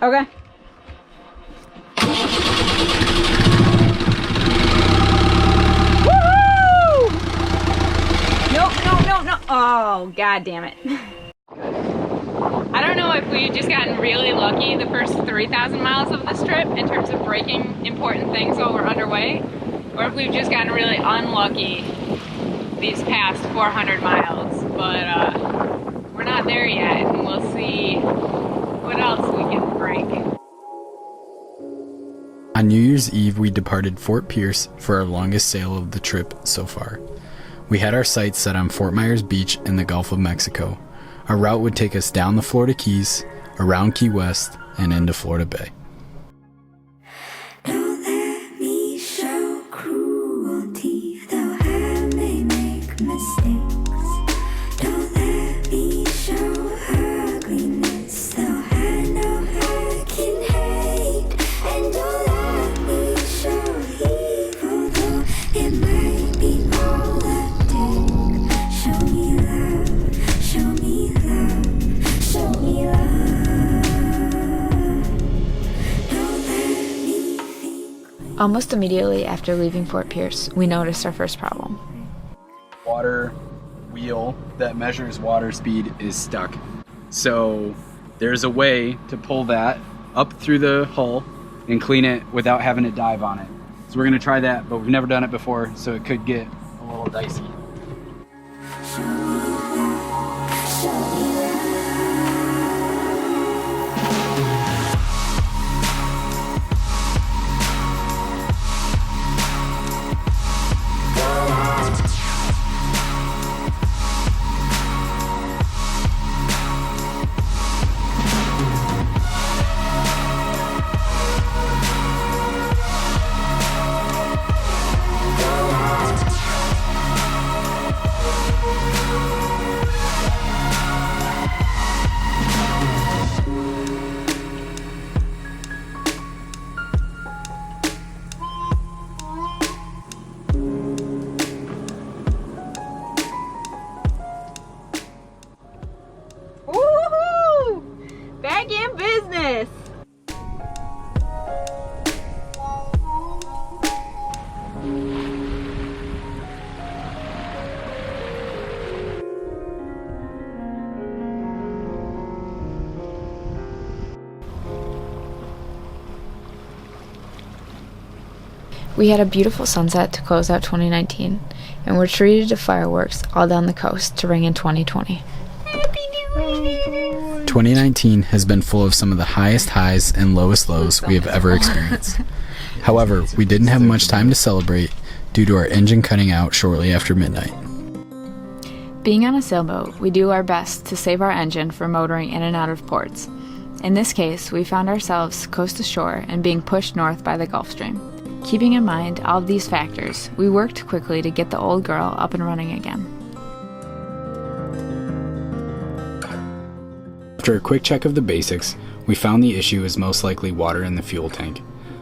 Okay. Woohoo! No. Oh, god damn it. I don't know if we've just gotten really lucky the first 3,000 miles of this trip in terms of breaking important things while we're underway, or if we've just gotten really unlucky these past 400 miles, but we're not there yet, and we'll see what else we can break. On New Year's Eve, we departed Fort Pierce for our longest sail of the trip so far. We had our sights set on Fort Myers Beach in the Gulf of Mexico. Our route would take us down the Florida Keys, around Key West, and into Florida Bay. Don't let me show cruelty, though I may make mistakes. Don't let me show ugliness, though I know I can hate. And don't let me show evil, though it might be all I take. Show me love, show me love, show me love. Don't let me think. Almost immediately after leaving Fort Pierce, we noticed our first problem. Water wheel that measures water speed is stuck. So there's a way to pull that up through the hull and clean it without having to dive on it. So we're gonna try that, but we've never done it before, so it could get a little dicey. Show me love, show me love. Woohoo! Back in business! We had a beautiful sunset to close out 2019, and were treated to fireworks all down the coast to ring in 2020. 2019 has been full of some of the highest highs and lowest lows we have ever experienced. However, we didn't have much time to celebrate due to our engine cutting out shortly after midnight. Being on a sailboat, we do our best to save our engine from motoring in and out of ports. In this case, we found ourselves coast to shore and being pushed north by the Gulf Stream. Keeping in mind all of these factors, we worked quickly to get the old girl up and running again. After a quick check of the basics, we found the issue is most likely water in the fuel tank,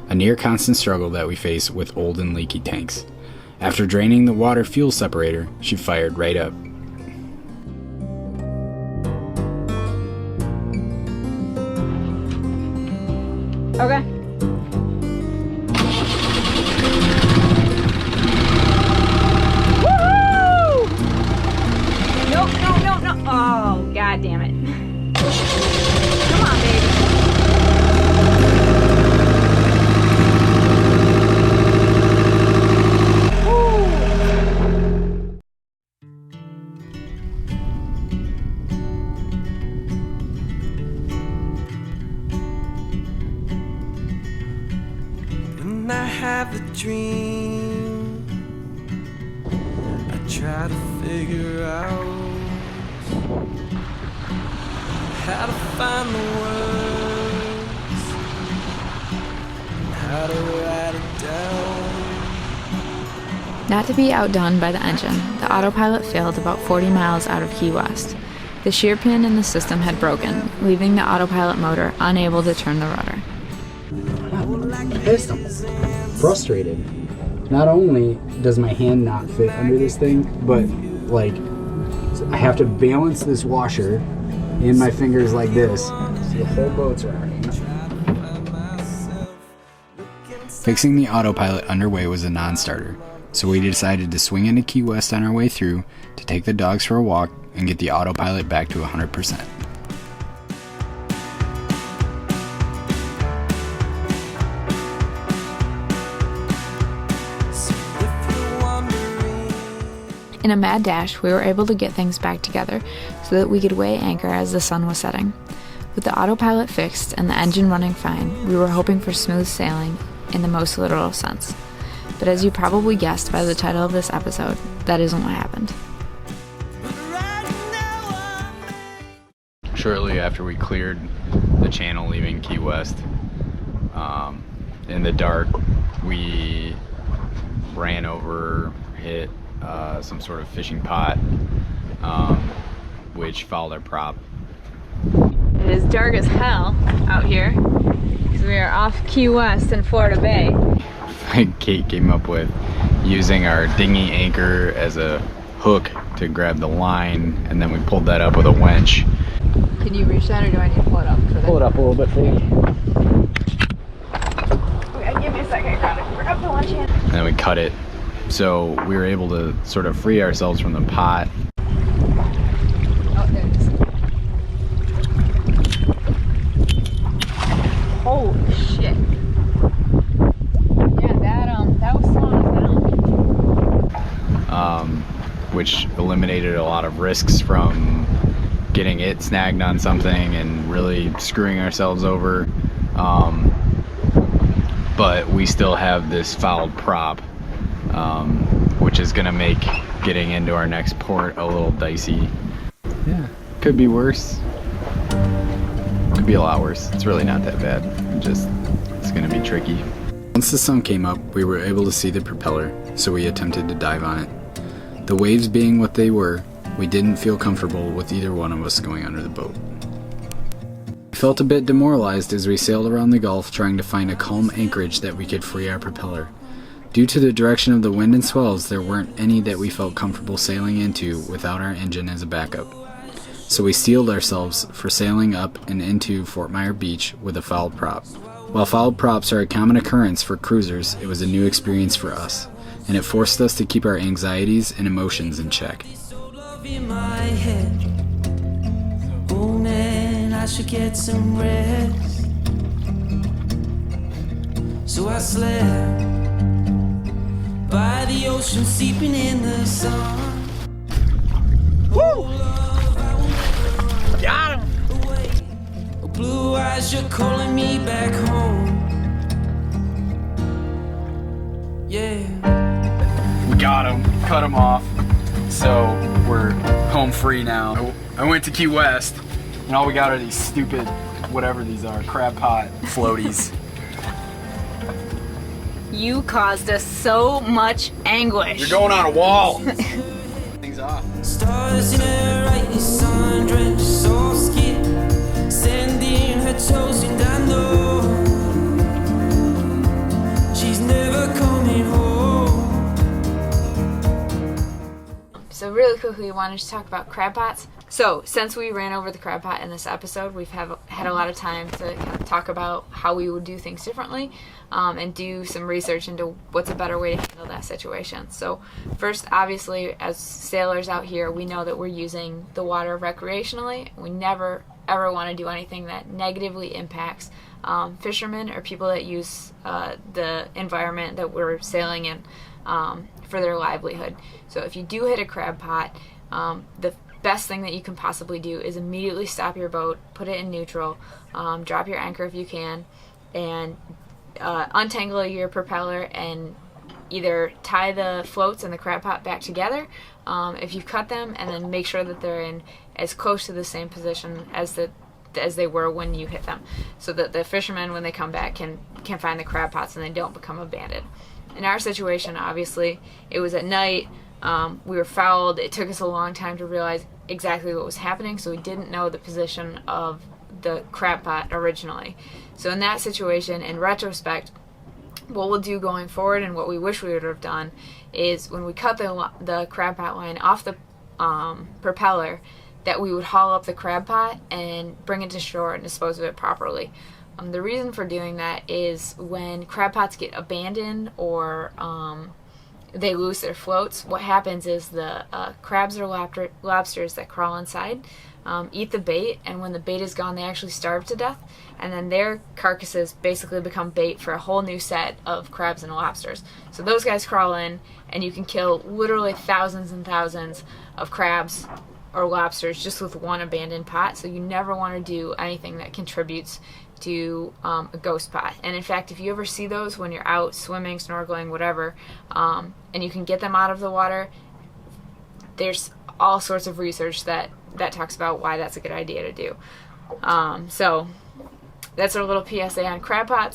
a near constant struggle that we face with old and leaky tanks. After draining the water fuel separator, she fired right up. Okay. Woohoo! No. Oh, god damn it. Come on, baby. When I have a dream, I try to figure out how to find the words, and how to write it down. Not to be outdone by the engine, the autopilot failed about 40 miles out of Key West. The shear pin in the system had broken, leaving the autopilot motor unable to turn the rudder. I'm pissed. I'm frustrated. Not only does my hand not fit under this thing, but like I have to balance this washer in my fingers like this, so the whole boat's rocking. Fixing the autopilot underway was a non-starter, so we decided to swing into Key West on our way through to take the dogs for a walk and get the autopilot back to 100%. In a mad dash, we were able to get things back together so that we could weigh anchor as the sun was setting. With the autopilot fixed and the engine running fine, we were hoping for smooth sailing in the most literal sense. But as you probably guessed by the title of this episode, that isn't what happened. Shortly after we cleared the channel leaving Key West, in the dark, we ran over, hit some sort of fishing pot, which fouled our prop. It is dark as hell out here because we are off Key West in Florida Bay. Kate came up with using our dinghy anchor as a hook to grab the line, and then we pulled that up with a winch. Can you reach that, or do I need to pull it up for that? Pull it up a little bit for you. Okay, give me a second. Grab the winch hand. And then we cut it, so we were able to sort of free ourselves from the pot. Oh, there it is. Holy shit. Yeah, that was slowing us down. Which eliminated a lot of risks from getting it snagged on something and really screwing ourselves over. But we still have this fouled prop, which is gonna make getting into our next port a little dicey. Yeah, could be worse. Could be a lot worse. It's really not that bad. It's gonna be tricky. Once the sun came up, we were able to see the propeller, so we attempted to dive on it. The waves being what they were, we didn't feel comfortable with either one of us going under the boat. We felt a bit demoralized as we sailed around the Gulf trying to find a calm anchorage that we could free our propeller. Due to the direction of the wind and swells, there weren't any that we felt comfortable sailing into without our engine as a backup. So we steeled ourselves for sailing up and into Fort Myer Beach with a fouled prop. While fouled props are a common occurrence for cruisers, it was a new experience for us, and it forced us to keep our anxieties and emotions in check. In my head. Oh man, I should get some rest. So I slept by the ocean, sleeping in the sun. Woo! Got him! Oh, blue eyes, you're calling me back home. Yeah. We got him, cut him off. So we're home free now. I went to Key West, and all we got are these stupid, whatever these are, crab pot floaties. You caused us so much anguish. You're going on a wall. Things off. Stars in her eyes, sun drenched, soft skin, sand in her toes, and I know she's never coming home. So really quickly, I wanted to talk about crab pots. So since we ran over the crab pot in this episode, we've had a lot of time to kind of talk about how we would do things differently, and do some research into what's a better way to handle that situation. So first, obviously, as sailors out here, we know that we're using the water recreationally. We never ever want to do anything that negatively impacts fishermen or people that use the environment that we're sailing in for their livelihood. So if you do hit a crab pot, the best thing that you can possibly do is immediately stop your boat, put it in neutral, drop your anchor if you can, and untangle your propeller and either tie the floats and the crab pot back together if you've cut them, and then make sure that they're in as close to the same position as they were when you hit them, so that the fishermen, when they come back, can find the crab pots and they don't become abandoned. In our situation, obviously, it was at night. We were fouled. It took us a long time to realize exactly what was happening, so we didn't know the position of the crab pot originally. So in that situation, in retrospect, what we'll do going forward, and what we wish we would have done, is when we cut the crab pot line off the propeller, that we would haul up the crab pot and bring it to shore and dispose of it properly. The reason for doing that is when crab pots get abandoned or they lose their floats, what happens is the crabs or lobsters that crawl inside eat the bait, and when the bait is gone, they actually starve to death, and then their carcasses basically become bait for a whole new set of crabs and lobsters. So those guys crawl in, and you can kill literally thousands and thousands of crabs or lobsters just with one abandoned pot. So you never want to do anything that contributes to a ghost pot. And in fact, if you ever see those when you're out swimming, snorkeling, whatever, and you can get them out of the water, there's all sorts of research that talks about why that's a good idea to do. So that's our little PSA on crab pots.